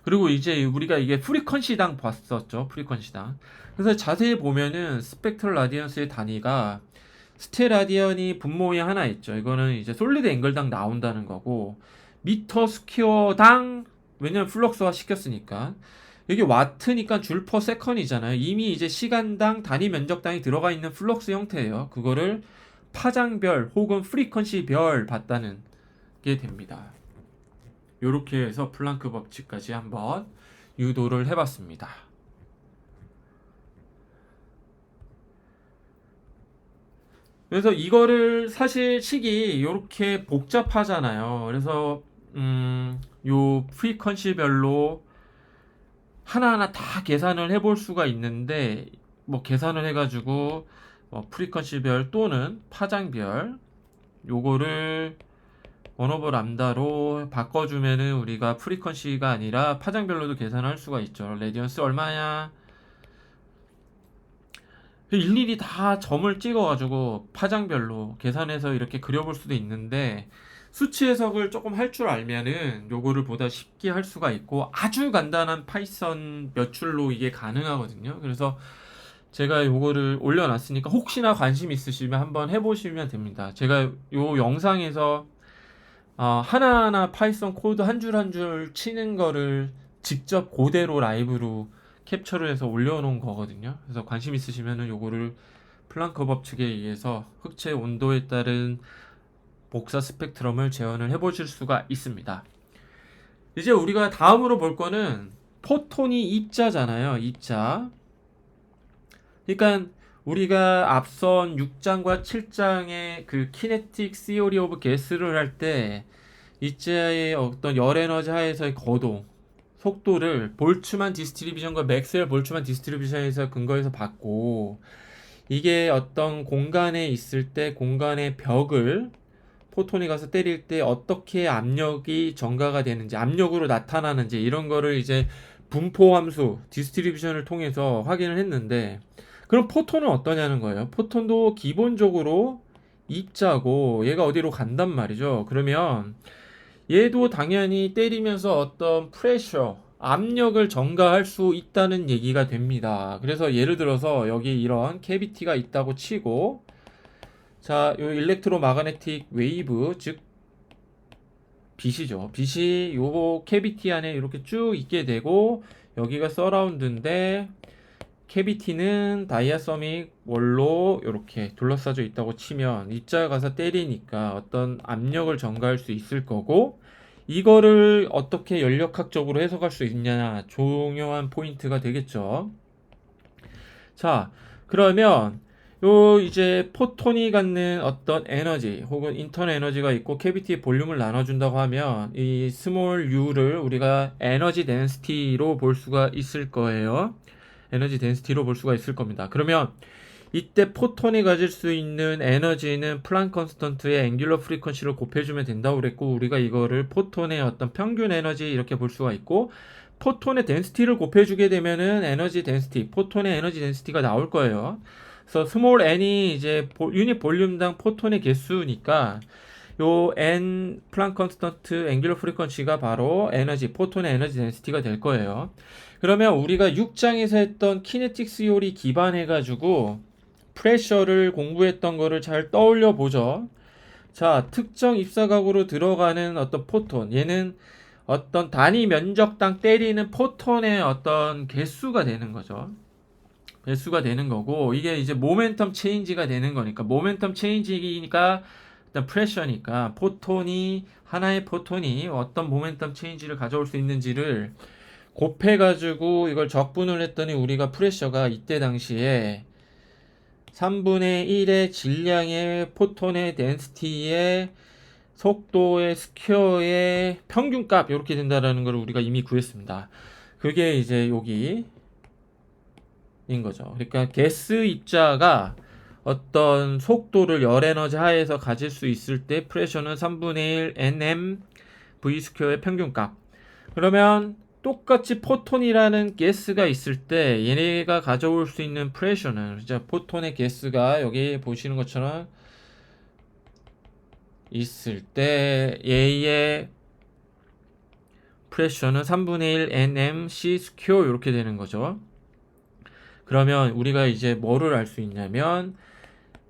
그리고 이제 우리가 이게 프리퀀시당 봤었죠. 프리퀀시당. 그래서 자세히 보면은 스펙트럴 라디언스의 단위가 스테라디언이 분모에 하나 있죠. 이거는 이제 솔리드 앵글당 나온다는 거고 미터 스퀘어당 왜냐면 플럭스화 시켰으니까 여기 와트니까 줄 퍼 세컨이잖아요. 이미 이제 시간당 단위 면적당이 들어가 있는 플럭스 형태예요. 그거를 파장별 혹은 프리퀀시별 봤다는 게 됩니다. 이렇게 해서 플랑크 법칙까지 한번 유도를 해봤습니다. 그래서 이거를 사실 식이 이렇게 복잡하잖아요. 그래서 요 프리퀀시별로 하나하나 다 계산을 해볼 수가 있는데 뭐 계산을 해가지고 프리퀀시별 또는 파장별 요거를 1 오버 람다로 바꿔주면은 우리가 프리퀀시가 아니라 파장별로도 계산할 수가 있죠. 레디언스 얼마냐 일일이 다 점을 찍어가지고 파장별로 계산해서 이렇게 그려볼 수도 있는데 수치 해석을 조금 할 줄 알면은 요거를 보다 쉽게 할 수가 있고 아주 간단한 파이썬 몇 줄로 이게 가능하거든요. 그래서 제가 요거를 올려놨으니까 혹시나 관심 있으시면 한번 해보시면 됩니다. 제가 요 영상에서 하나하나 파이썬 코드 한 줄 한 줄 치는 거를 직접 그대로 라이브로 캡처를 해서 올려놓은 거거든요. 그래서 관심 있으시면은 요거를 플랑크 법칙에 의해서 흑체 온도에 따른 복사 스펙트럼을 재현을 해보실 수가 있습니다. 이제 우리가 다음으로 볼 거는 포톤이 입자잖아요. 입자. 그러니까 우리가 앞선 6장과 7장의 그 키네틱 시오리 오브 게스를 할 때 입자의 어떤 열 에너지 하에서의 거동, 속도를 볼츠만 디스트리뷰션과 맥스웰 볼츠만 디스트리뷰션에서 근거해서 봤고, 이게 어떤 공간에 있을 때 공간의 벽을 포톤이 가서 때릴 때 어떻게 압력이 전가가 되는지, 압력으로 나타나는지 이런 거를 이제 분포 함수 디스트리뷰션을 통해서 확인을 했는데, 그럼 포톤은 어떠냐는 거예요. 포톤도 기본적으로 입자고 얘가 어디로 간단 말이죠. 그러면 얘도 당연히 때리면서 어떤 프레셔, 압력을 전가할 수 있다는 얘기가 됩니다. 그래서 예를 들어서 여기 이런 캐비티가 있다고 치고, 자, 요 일렉트로마그네틱 웨이브, 즉 빛이죠. 빛이 요 캐비티 안에 이렇게 쭉 있게 되고, 여기가 서라운드인데 캐비티는 다이아서믹 월로 이렇게 둘러싸져 있다고 치면 입자가 가서 때리니까 어떤 압력을 전가할 수 있을 거고, 이거를 어떻게 연력학적으로 해석할 수 있냐 중요한 포인트가 되겠죠. 자, 그러면 요 이제 포톤이 갖는 어떤 에너지 혹은 인터널 에너지가 있고 캐비티의 볼륨을 나눠준다고 하면 이 스몰 u를 우리가 에너지 덴시티로 볼 수가 있을 거예요. 에너지 덴시티로 볼 수가 있을 겁니다. 그러면 이때 포톤이 가질 수 있는 에너지는 플랑크 컨스턴트의 앵귤러 프리퀀시를 곱해주면 된다고 그랬고, 우리가 이거를 포톤의 어떤 평균 에너지 이렇게 볼 수가 있고, 포톤의 덴시티를 곱해주게 되면은 에너지 덴시티, 포톤의 에너지 덴시티가 나올 거예요. 그래서 스몰 n이 이제 유닛 볼륨당 포톤의 개수니까 요 n 플랑크 컨스턴트 앵귤러 프리퀀시가 바로 에너지, 포톤의 에너지 덴시티가 될 거예요. 그러면 우리가 6장에서 했던 키네틱 시오리 기반해가지고 프레셔를 공부했던 거를 잘 떠올려 보죠. 자, 특정 입사각으로 들어가는 어떤 포톤, 얘는 어떤 단위 면적당 때리는 포톤의 어떤 개수가 되는 거죠. 개수가 되는 거고, 이게 이제 모멘텀 체인지가 되는 거니까, 모멘텀 체인지니까 일단 프레셔니까 포톤이, 하나의 포톤이 어떤 모멘텀 체인지를 가져올 수 있는지를 곱해가지고 이걸 적분을 했더니 우리가 프레셔가 이때 당시에 3분의 1의 질량의 포톤의 덴시티의 속도의 스퀘어의 평균값 이렇게 된다라는 걸 우리가 이미 구했습니다. 그게 이제 여기 인 거죠. 그러니까 가스 입자가 어떤 속도를 열 에너지 하에서 가질 수 있을 때 프레셔는 3분의 1 nm v 스퀘어의 평균값. 그러면 똑같이 포톤이라는 가스가 있을 때 얘네가 가져올 수 있는 프레셔는 이제 포톤의 가스가 여기 보시는 것처럼 있을 때 얘의 프레셔는 3분의 1 nmc 스퀘어 이렇게 되는 거죠. 그러면 우리가 이제 뭐를 알 수 있냐면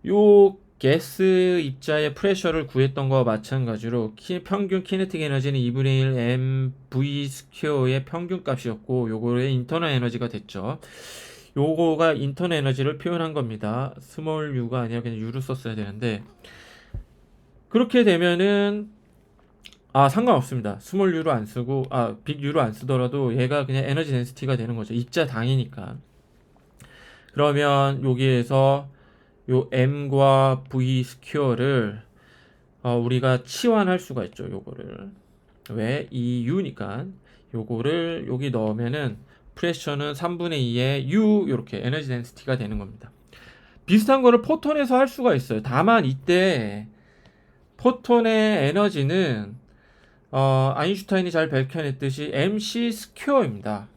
요 가스 입자의 프레셔를 구했던 거와 마찬가지로 평균 키네틱 에너지는 2분의 1 mv 스퀘어의 평균값이었고 요거의 인터널 에너지가 됐죠. 요거가 인터널 에너지를 표현한 겁니다. 스몰 u가 아니라 그냥 u를 썼어야 되는데, 그렇게 되면은 상관없습니다. 스몰 u로 안 쓰고 빅 u로 안 쓰더라도 얘가 그냥 에너지 덴시티가 되는 거죠. 입자 당이니까. 그러면 여기에서 요 m과 v 스퀘어를 우리가 치환할 수가 있죠. 요거를 왜? 이 u니까 요거를 여기 넣으면은 프레셔는 3분의 2의 u 이렇게 에너지 덴시티가 되는 겁니다. 비슷한 거를 포톤에서 할 수가 있어요. 다만 이때 포톤의 에너지는 아인슈타인이 잘 밝혀냈듯이 mc 스퀘어입니다.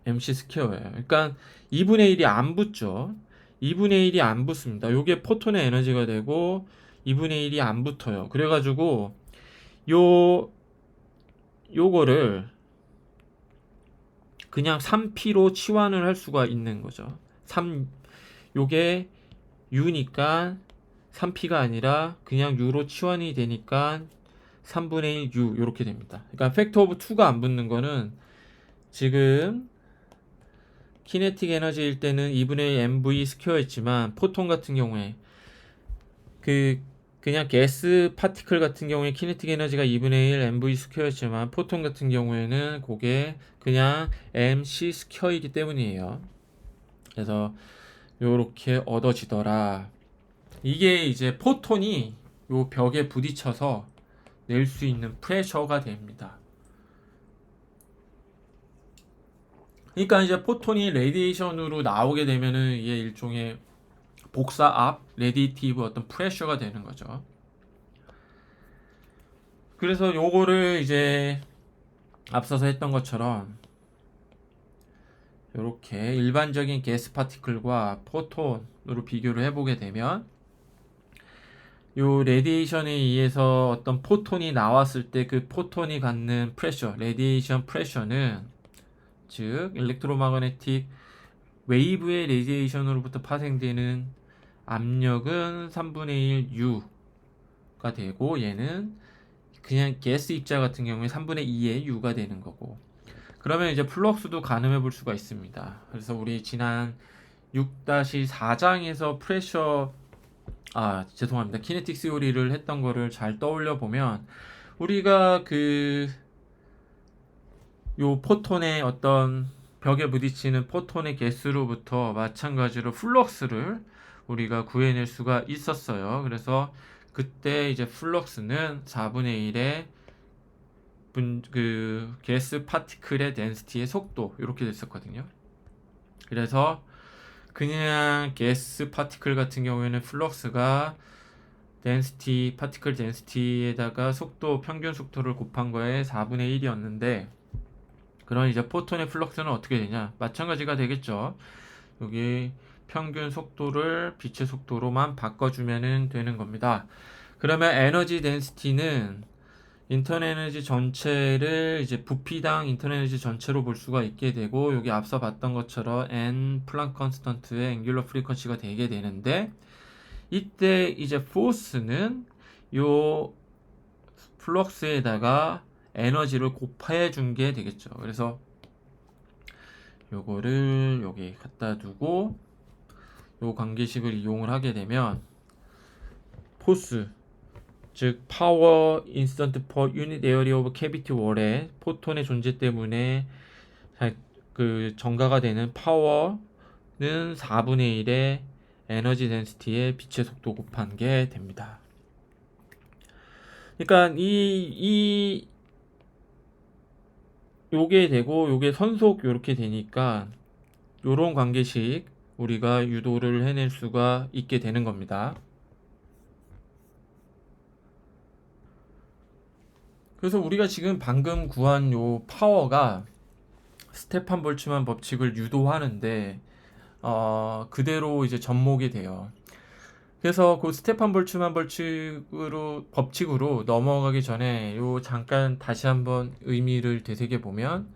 mc 스퀘어예요. 그러니까 2분의 1이 안 붙죠. 2분의 1이 안 붙습니다. 요게 포톤의 에너지가 되고 2분의 1이 안 붙어요. 그래가지고 요거를 그냥 3P로 치환을 할 수가 있는 거죠. 3 요게 U니까 3P가 아니라 그냥 U로 치환이 되니까 3분의 1 U 이렇게 됩니다. 그러니까 팩터 오브 2가 안 붙는 거는 지금 키네틱 에너지일 때는 2분의 1 mv 스퀘어였지만 포톤 같은 경우에 그냥 가스 파티클 같은 경우에 키네틱 에너지가 2분의 1 mv 스퀘어였지만 포톤 같은 경우에는 그게 그냥 mc 스퀘어이기 때문이에요. 그래서 요렇게 얻어지더라. 이게 이제 포톤이 요 벽에 부딪혀서 낼 수 있는 프레셔가 됩니다. 그러니까 이제 포톤이 레디에이션으로 나오게 되면은 이게 일종의 복사압, 레디티브 어떤 프레셔가 되는 거죠. 그래서 요거를 이제 앞서서 했던 것처럼 이렇게 일반적인 가스 파티클과 포톤으로 비교를 해보게 되면 요 레디에이션에 의해서 어떤 포톤이 나왔을 때 그 포톤이 갖는 프레셔, 레디에이션 프레셔는 즉 일렉트로마그네틱 웨이브의 레디에이션으로부터 파생되는 압력은 3분의 1 U가 되고 얘는 그냥 가스 입자 같은 경우에 3분의 2의 U가 되는 거고 그러면 이제 플럭스도 가늠해 볼 수가 있습니다. 그래서 우리 지난 6-4장에서 프레셔 죄송합니다. 키네틱 시오리를 했던 거를 잘 떠올려 보면 우리가 요 포톤의 어떤 벽에 부딪히는 포톤의 개수로부터 마찬가지로 플럭스를 우리가 구해낼 수가 있었어요. 그래서 그때 이제 플럭스는 4분의 1의 가스 파티클의 덴시티의 속도 이렇게 됐었거든요. 그래서 그냥 가스 파티클 같은 경우에는 플럭스가 덴시티, 파티클 덴시티에다가 속도, 평균 속도를 곱한 거에 4분의 1이었는데 그런 이제 포톤의 플럭스는 어떻게 되냐? 마찬가지가 되겠죠. 여기 평균 속도를 빛의 속도로만 바꿔주면 되는 겁니다. 그러면 에너지 덴시티는 인터널 에너지 전체를 이제 부피당 인터널 에너지 전체로 볼 수가 있게 되고 여기 앞서 봤던 것처럼 n 플랑크 컨스턴트의 앵귤러 프리퀀시가 되게 되는데 이때 이제 포스는 요 플럭스에다가 에너지를 곱해 준 게 되겠죠. 그래서 요거를 여기 갖다 두고 요 관계식을 이용을 하게 되면 포스 즉 파워 인스턴트 퍼 유닛 에어리어 오브 캐비티 월의 포톤의 존재 때문에 전가가 되는 파워는 4분의 1의 에너지 덴시티의 빛의 속도 곱한 게 됩니다. 그러니까 요게 되고 요게 선속 요렇게 되니까 요런 관계식 우리가 유도를 해낼 수가 있게 되는 겁니다. 그래서 우리가 지금 방금 구한 요 파워가 스테판 볼츠만 법칙을 유도하는데 그대로 이제 접목이 돼요. 그래서 그 스테판 볼츠만 법칙으로 넘어가기 전에 요 잠깐 다시 한번 의미를 되새겨 보면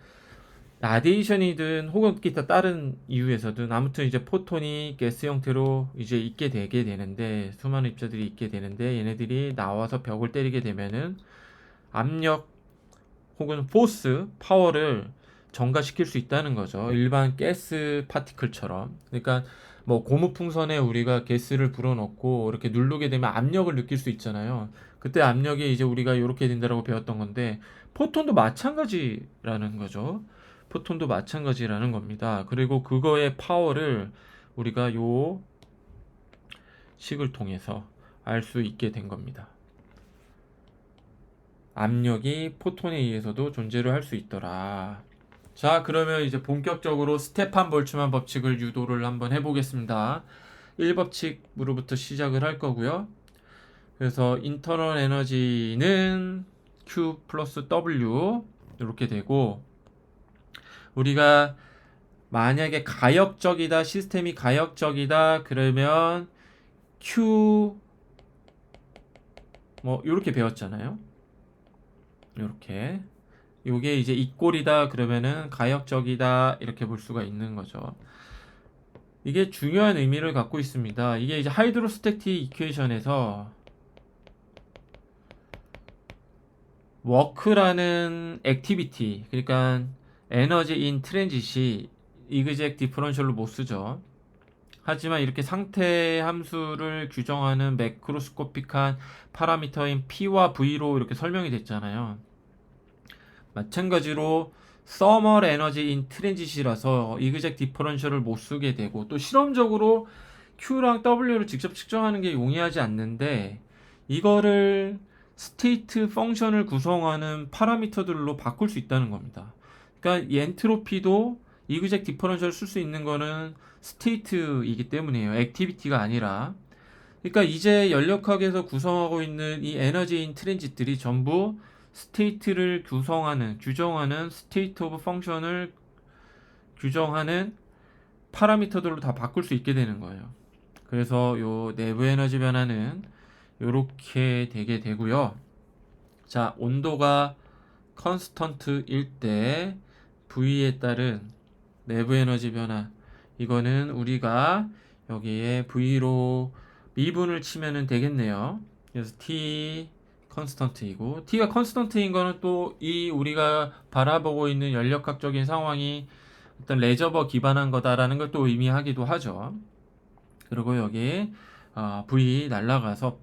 라디에이션이든 혹은 기타 다른 이유에서든 아무튼 이제 포톤이 가스 형태로 이제 있게 되게 되는데 수많은 입자들이 있게 되는데 얘네들이 나와서 벽을 때리게 되면은 압력 혹은 포스, 파워를 전가시킬 수 있다는 거죠. 일반 가스 파티클처럼. 그러니까 뭐 고무풍선에 우리가 가스를 불어넣고 이렇게 누르게 되면 압력을 느낄 수 있잖아요. 그때 압력이 이제 우리가 이렇게 된다라고 배웠던 건데 포톤도 마찬가지라는 거죠. 포톤도 마찬가지라는 겁니다. 그리고 그거의 파워를 우리가 요 식을 통해서 알 수 있게 된 겁니다. 압력이 포톤에 의해서도 존재를 할 수 있더라. 자, 그러면 이제 본격적으로 스테판 볼츠만 법칙을 유도를 한번 해보겠습니다. 1법칙으로부터 시작을 할 거고요. 그래서 인터널 에너지는 Q 플러스 W 이렇게 되고 우리가 만약에 가역적이다, 시스템이 가역적이다 그러면 Q 뭐 이렇게 배웠잖아요. 이렇게 요게 이제 이꼴이다 그러면은 가역적이다 이렇게 볼 수가 있는 거죠. 이게 중요한 의미를 갖고 있습니다. 이게 이제 하이드로스태틱 이퀘이션에서 워크라는 액티비티, 그러니까 에너지 인 트랜짓이 이그젝 디퍼런셜로 못 쓰죠. 하지만 이렇게 상태 함수를 규정하는 매크로스코픽한 파라미터인 P와 V로 이렇게 설명이 됐잖아요. 마찬가지로 서멀 에너지 인 트랜짓이라서 이그젝 디퍼런셜을 못 쓰게 되고, 또 실험적으로 Q랑 W를 직접 측정하는 게 용이하지 않는데 이거를 스테이트 펑션을 구성하는 파라미터들로 바꿀 수 있다는 겁니다. 그러니까 이 엔트로피도 이그젝 디퍼런셜을 쓸 수 있는 거는 스테이트이기 때문이에요. 액티비티가 아니라. 그러니까 이제 연력학에서 구성하고 있는 이 에너지 인 트랜짓들이 전부 스테이트를 규정하는 스테이트 오브 펑션을 규정하는 파라미터들로 다 바꿀 수 있게 되는 거예요. 그래서 요 내부 에너지 변화는 이렇게 되게 되고요. 자, 온도가 컨스턴트일 때 V에 따른 내부 에너지 변화, 이거는 우리가 여기에 V로 미분을 치면은 되겠네요. 그래서 T 컨스턴트이고, T가 컨스턴트인 거는 또 이 우리가 바라보고 있는 연력학적인 상황이 어떤 레저버 기반한 거다라는 걸 또 의미하기도 하죠. 그리고 여기 V 날라가서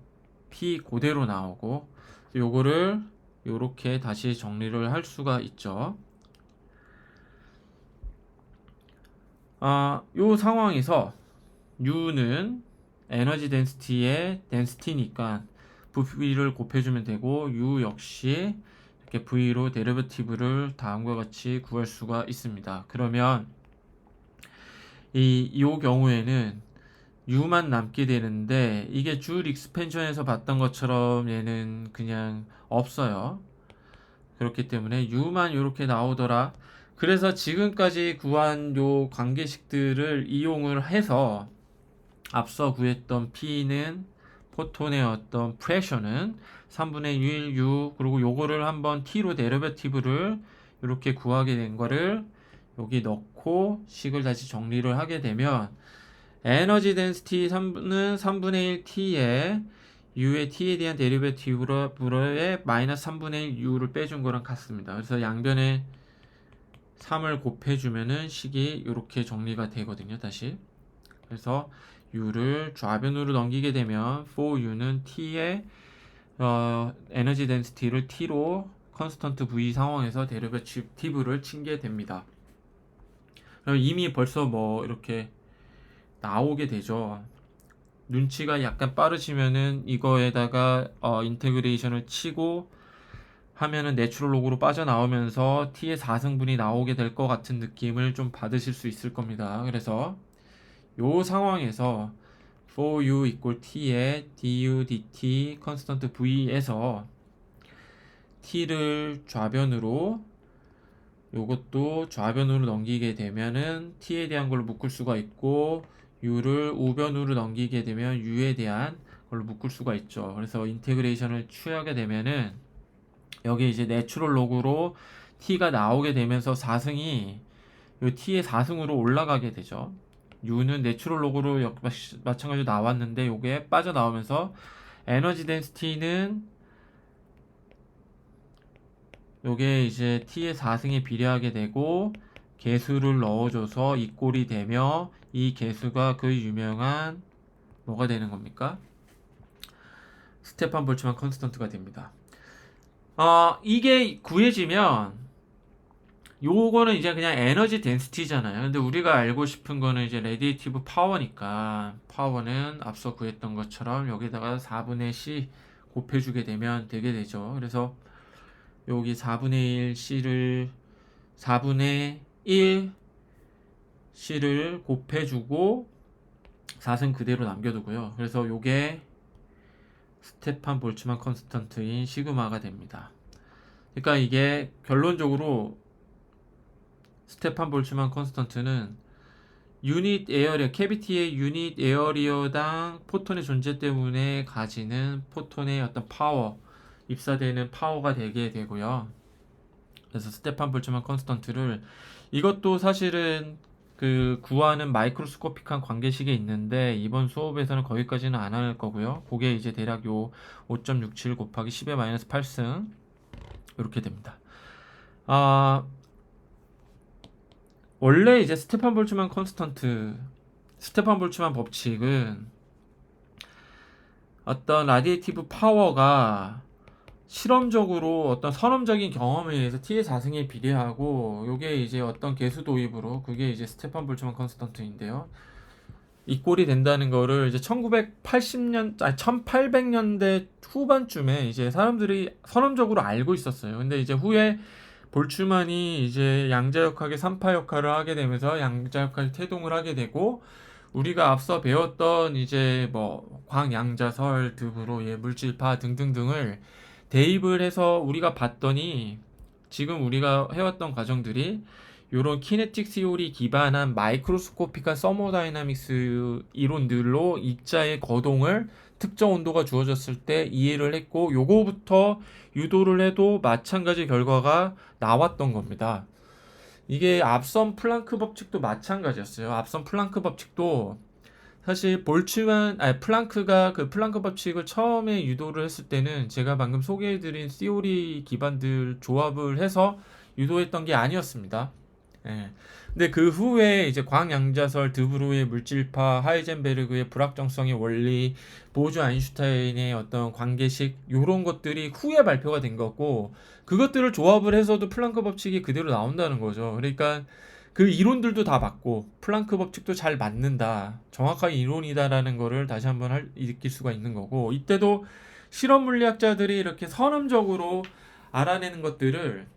P 그대로 나오고, 요거를 요렇게 다시 정리를 할 수가 있죠. 요 상황에서 U는 에너지 덴시티의 덴시티니까 V를 곱해주면 되고, U 역시 이렇게 V로 데리베티브를 다음과 같이 구할 수가 있습니다. 그러면 요 경우에는 U만 남게 되는데, 이게 줄 익스펜션에서 봤던 것처럼 얘는 그냥 없어요. 그렇기 때문에 U만 이렇게 나오더라. 그래서 지금까지 구한 요 관계식들을 이용을 해서 앞서 구했던 P는 포톤의 어떤 프레셔는 3분의 1 U, 그리고 요거를 한번 T로 데리베티브를 이렇게 구하게 된 거를 여기 넣고 식을 다시 정리를 하게 되면, 에너지 덴시티 3는 3분의 1 T에 U의 T에 대한 데리베티브로의 마이너스 3분의 1 U를 빼준 거랑 같습니다. 그래서 양변에 3을 곱해주면은 식이 이렇게 정리가 되거든요. 다시. 그래서 U를 좌변으로 넘기게 되면 for U는 T의 에너지 덴시티를 T로 컨스턴트 V 상황에서 데리베티브를 친게 됩니다. 그럼 이미 벌써 뭐 이렇게 나오게 되죠. 눈치가 약간 빠르시면은 이거에다가 인테그레이션을 치고 하면은 내추럴 로그로 빠져나오면서 t의 4승분이 나오게 될 것 같은 느낌을 좀 받으실 수 있을 겁니다. 그래서 요 상황에서 for u equal t의 du dt 컨스턴트 v에서 t를 좌변으로, 요것도 좌변으로 넘기게 되면은 t에 대한 걸로 묶을 수가 있고, u를 우변으로 넘기게 되면 u에 대한 걸로 묶을 수가 있죠. 그래서 인테그레이션을 취하게 되면은 여기 이제 내추럴 로그로 t가 나오게 되면서 4승이 요 t의 4승으로 올라가게 되죠. u는 내추럴 로그로 마찬가지로 나왔는데 요게 빠져나오면서 에너지 덴시티는 요게 이제 t의 4승에 비례하게 되고, 개수를 넣어줘서 이 꼴이 되며, 이 개수가 그 유명한 뭐가 되는 겁니까? 스테판 볼츠만 컨스턴트가 됩니다. 이게 구해지면 요거는 이제 그냥 에너지 덴시티잖아요. 근데 우리가 알고 싶은 거는 이제 레디에이티브 파워니까, 파워는 앞서 구했던 것처럼 여기다가 4분의 C 곱해주게 되면 되게 되죠. 그래서 여기 4분의 1 C를 4분의 1 C를 곱해주고 4승 그대로 남겨두고요. 그래서 요게 스테판 볼츠만 컨스턴트인 시그마가 됩니다. 그러니까 이게 결론적으로 스테판 볼츠만 컨스턴트는 유닛 에어리어, 캐비티의 유닛 에어리어당 포톤의 존재 때문에 가지는 포톤의 어떤 파워, 입사되는 파워가 되게 되고요. 그래서 스테판 볼츠만 컨스턴트를, 이것도 사실은 그 구하는 마이크로스코픽한 관계식이 있는데 이번 수업에서는 거기까지는 안 할 거고요. 그게 이제 대략 요 5.67 곱하기 10의 마이너스 8승 이렇게 됩니다. 아, 원래 이제 스테판 볼츠만 법칙은 어떤 라디에이티브 파워가 실험적으로 어떤 선험적인 경험에 의해서 T의 4승에 비례하고 요게 이제 어떤 계수 도입으로 그게 이제 스테판 볼츠만 컨스턴트인데요. 이 꼴이 된다는 거를 이제 1800년대 후반쯤에 이제 사람들이 선험적으로 알고 있었어요. 근데 이제 후에 볼츠만이 이제 양자역학의 3파 역할을 하게 되면서 양자역학의 태동을 하게 되고 우리가 앞서 배웠던 이제 뭐 광양자설, 드브로이, 물질파 등등등을 대입을 해서 우리가 봤더니 지금 우리가 해왔던 과정들이 요런 키네틱 시오리 기반한 마이크로스코픽한 서머다이나믹스 이론들로 입자의 거동을 특정 온도가 주어졌을 때 이해를 했고 요거부터 유도를 해도 마찬가지 결과가 나왔던 겁니다. 이게 앞선 플랑크 법칙도 마찬가지였어요. 앞선 플랑크 법칙도 사실 플랑크가 그 플랑크 법칙을 처음에 유도를 했을 때는 제가 방금 소개해드린 시오리 기반들 조합을 해서 유도했던 게 아니었습니다. 예. 근데 그 후에 이제 광양자설, 드브로이의 물질파, 하이젠베르그의 불확정성의 원리, 보즈 아인슈타인의 어떤 관계식 요런 것들이 후에 발표가 된 거고 그것들을 조합을 해서도 플랑크 법칙이 그대로 나온다는 거죠. 그러니까 그 이론들도 다 맞고 플랑크 법칙도 잘 맞는다. 정확한 이론이다라는 거를 다시 한번 느낄 수가 있는 거고 이때도 실험 물리학자들이 이렇게 선험적으로 알아내는 것들을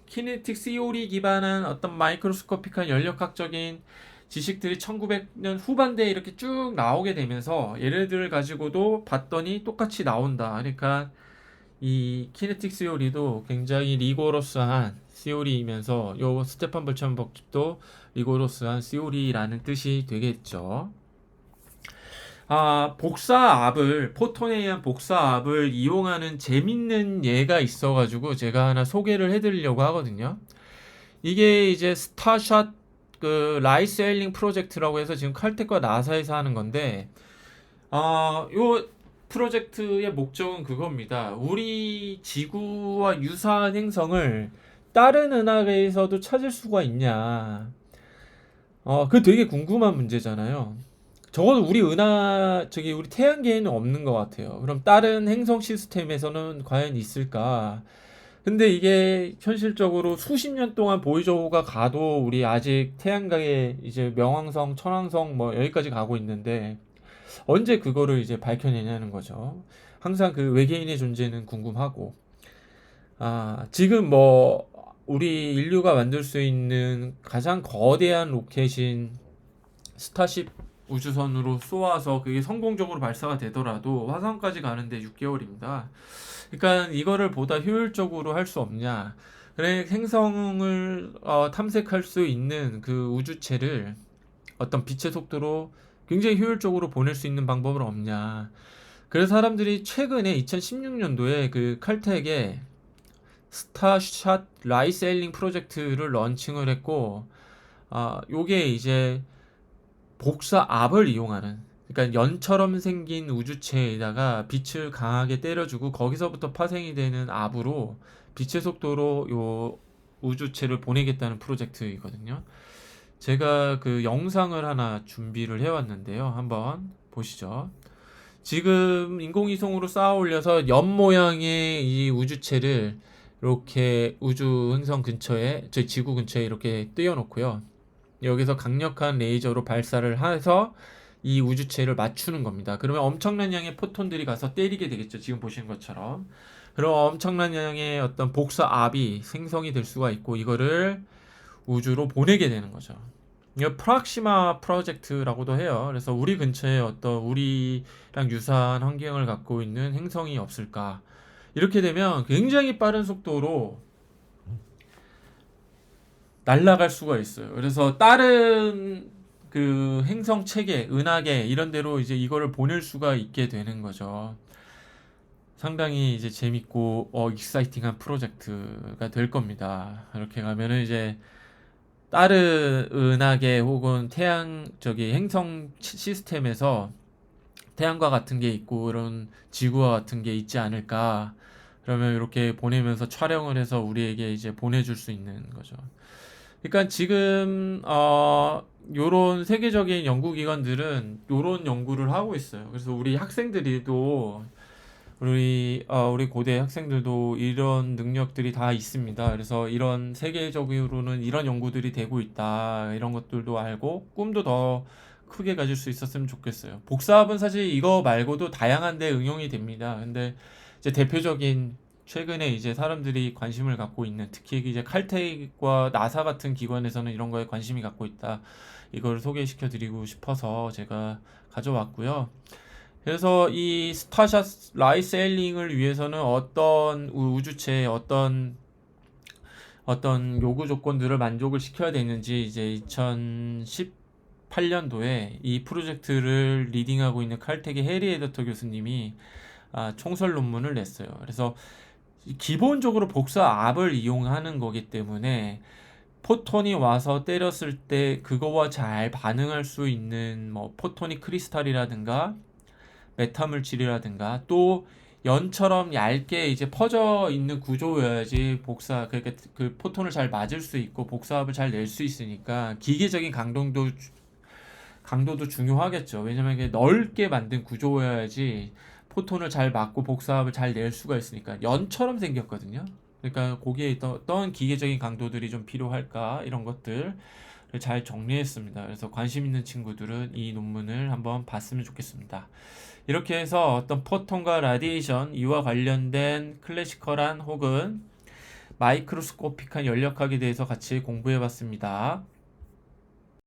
키네틱 시오리 기반한 어떤 마이크로스코픽한 연력학적인 지식들이 1900년 후반대에 이렇게 쭉 나오게 되면서 얘네들을 가지고도 봤더니 똑같이 나온다. 그러니까 이 키네틱 시오리도 굉장히 리고러스한 시오리이면서 요 스테판 볼츠만 법칙도 리고러스한 시오리라는 뜻이 되겠죠. 포톤에 의한 복사압을 이용하는 재밌는 예가 있어가지고 제가 하나 소개를 해드리려고 하거든요. 이게 이제 스타샷 그 라이스 에일링 프로젝트라고 해서 지금 칼텍과 나사에서 하는 건데, 요 프로젝트의 목적은 그겁니다. 우리 지구와 유사한 행성을 다른 은하계에서도 찾을 수가 있냐. 그 되게 궁금한 문제잖아요. 적어도 우리 태양계에는 없는 것 같아요. 그럼 다른 행성 시스템에서는 과연 있을까? 근데 이게 현실적으로 수십 년 동안 보이저호가 가도 우리 아직 태양계에 이제 명왕성, 천왕성 뭐 여기까지 가고 있는데 언제 그거를 이제 밝혀내냐는 거죠. 항상 그 외계인의 존재는 궁금하고. 지금 뭐 우리 인류가 만들 수 있는 가장 거대한 로켓인 스타쉽 우주선으로 쏘아서 그게 성공적으로 발사가 되더라도 화성까지 가는데 6개월입니다. 그러니까 이거를 보다 효율적으로 할 수 없냐. 그래, 행성을 탐색할 수 있는 그 우주체를 어떤 빛의 속도로 굉장히 효율적으로 보낼 수 있는 방법은 없냐. 그래서 사람들이 최근에 2016년도에 그 칼텍의 스타샷 라이세일링 프로젝트를 런칭을 했고, 요게 이제 복사압을 이용하는 그러니까 연처럼 생긴 우주체에다가 빛을 강하게 때려주고 거기서부터 파생이 되는 압으로 빛의 속도로 요 우주체를 보내겠다는 프로젝트이거든요. 제가 그 영상을 하나 준비를 해왔는데요. 한번 보시죠. 지금 인공위성으로 쌓아 올려서 연 모양의 이 우주체를 이렇게 우주 행성 근처에 저희 지구 근처에 이렇게 띄워놓고요. 여기서 강력한 레이저로 발사를 해서 이 우주체를 맞추는 겁니다. 그러면 엄청난 양의 포톤들이 가서 때리게 되겠죠. 지금 보시는 것처럼. 그럼 엄청난 양의 어떤 복사압이 생성이 될 수가 있고 이거를 우주로 보내게 되는 거죠. 이거 프락시마 프로젝트라고도 해요. 그래서 우리 근처에 어떤 우리랑 유사한 환경을 갖고 있는 행성이 없을까? 이렇게 되면 굉장히 빠른 속도로 날아갈 수가 있어요. 그래서 다른 그 행성 체계, 은하계 이런 데로 이제 이거를 보낼 수가 있게 되는 거죠. 상당히 이제 재밌고 익사이팅한 프로젝트가 될 겁니다. 이렇게 가면은 이제 다른 은하계 혹은 태양 저기 행성 시스템에서 태양과 같은 게 있고 이런 지구와 같은 게 있지 않을까. 그러면 이렇게 보내면서 촬영을 해서 우리에게 이제 보내줄 수 있는 거죠. 그러니까 지금 요런 세계적인 연구기관들은 요런 연구를 하고 있어요. 그래서 우리 학생들이도 우리 고대 학생들도 이런 능력들이 다 있습니다. 그래서 이런 세계적으로는 이런 연구들이 되고 있다. 이런 것들도 알고 꿈도 더 크게 가질 수 있었으면 좋겠어요. 복사합은 사실 이거 말고도 다양한 데 응용이 됩니다. 근데 이제 대표적인 최근에 이제 사람들이 관심을 갖고 있는 특히 이제 칼텍과 나사 같은 기관에서는 이런 거에 관심이 갖고 있다. 이걸 소개시켜 드리고 싶어서 제가 가져왔고요. 그래서 이 스타샷 라이셀링을 위해서는 어떤 우주체의 어떤 요구 조건들을 만족을 시켜야 되는지 이제 2018년도에 이 프로젝트를 리딩하고 있는 칼텍의 해리 에더터 교수님이 총설 논문을 냈어요. 그래서 기본적으로 복사압을 이용하는 거기 때문에 포톤이 와서 때렸을 때 그거와 잘 반응할 수 있는 뭐 포토닉 크리스탈이라든가 메타물질이라든가 또 연처럼 얇게 이제 퍼져 있는 구조여야지 그러니까 그 포톤을 잘 맞을 수 있고 복사압을 잘 낼 수 있으니까 기계적인 강도도 중요하겠죠. 왜냐면 이게 넓게 만든 구조여야지 포톤을 잘 맞고 복사압을 잘 낼 수가 있으니까 연처럼 생겼거든요. 그러니까 거기에 어떤 기계적인 강도들이 좀 필요할까 이런 것들 잘 정리했습니다. 그래서 관심 있는 친구들은 이 논문을 한번 봤으면 좋겠습니다. 이렇게 해서 어떤 포톤과 라디에이션 이와 관련된 클래시컬한 혹은 마이크로스코픽한 연력학에 대해서 같이 공부해 봤습니다.